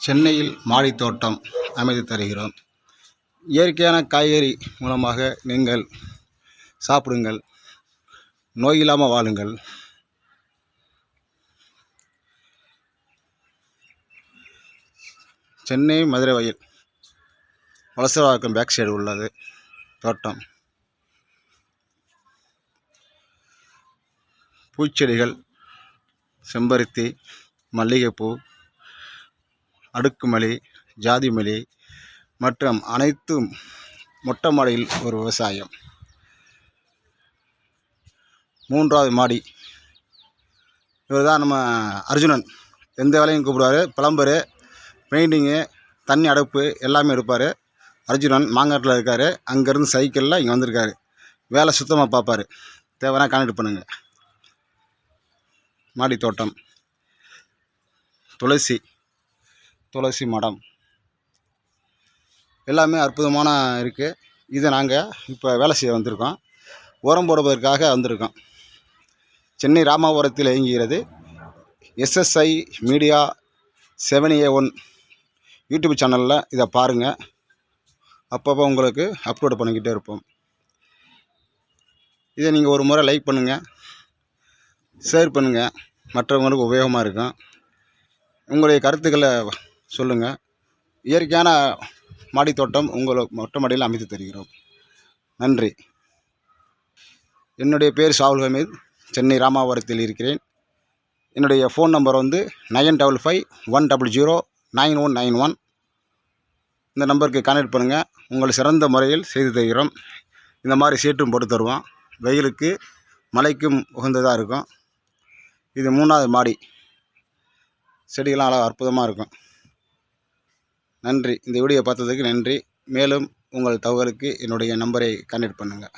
சென்னையில் மாடித் தோட்டம் அமைத்து தருகிறோம். இயற்கையான காய்கறி மூலமாக நீங்கள் சாப்பிடுங்கள், நோய் இல்லாமல் வாழுங்கள். சென்னை மதுரை வயல் வலசரவாக்கம் பேக் சைடு உள்ளது தோட்டம். பூச்செடிகள், செம்பருத்தி, மல்லிகைப்பூ, அடுக்குமல்லி, ஜாதிமல்லி மற்றும் அனைத்தும் மொட்டை மாடியில் ஒரு விவசாயம். 3வது மாடி. இவர் தான் நம்ம அர்ஜுனன். எந்த வேலையும் கூப்பிடுவார். பிளம்பரு, பெயிண்டிங்கு, தண்ணி அடைப்பு எல்லாமே எடுப்பார். அர்ஜுனன் மாங்காட்டில் இருக்கார். அங்கேருந்து சைக்கிளில் இங்கே வந்திருக்காரு. வேலை சுத்தமாக பார்ப்பார். தேவைன்னா கான்டாக்ட் பண்ணுங்கள். மாடி தோட்டம். துளசி மடம் எல்லாமே அற்புதமான இருக்குது. இதை நாங்கள் இப்போ வேலை செய்ய வந்திருக்கோம். உரம் போடுவதற்காக வந்திருக்கோம். சென்னை ராமாபுரத்தில் இயங்குகிறது SSI மீடியா 7A1 யூடியூப் சேனலில் இதை பாருங்கள். அப்பப்போ உங்களுக்கு அப்லோட் பண்ணிக்கிட்டே இருப்போம். இதை நீங்கள் ஒரு முறை லைக் பண்ணுங்கள், ஷேர் பண்ணுங்கள். மற்றவங்களுக்கு உபயோகமாக இருக்கும். உங்களுடைய கருத்துக்களை சொல்லுங்கள். இயற்கையான மாடித்தோட்டம் உங்களுக்கு மொட்டை மாடியில் அமைத்து தருகிறோம். நன்றி. என்னுடைய பேர் ஷாவுல் ஹமீத். சென்னை ராமாபுரத்தில் இருக்கிறேன். என்னுடைய ஃபோன் நம்பர் 9551009191. இந்த நம்பருக்கு கான்டாக்ட் பண்ணுங்கள். உங்களை சிறந்த முறையில் செய்து தருகிறோம். இந்த மாதிரி சீட்டும் போட்டு தருவோம். வெயிலுக்கு மழைக்கும் உகந்ததாக இருக்கும். இது 3வது மாடி. செடிகள்லாம் அழகாக அற்புதமாக இருக்கும். நன்றி. இந்த வீடியோ பார்த்ததுக்கு நன்றி. மேலும் உங்கள் தகவலுக்கு என்னுடைய நம்பரை கான்டாக்ட் பண்ணுங்கள்.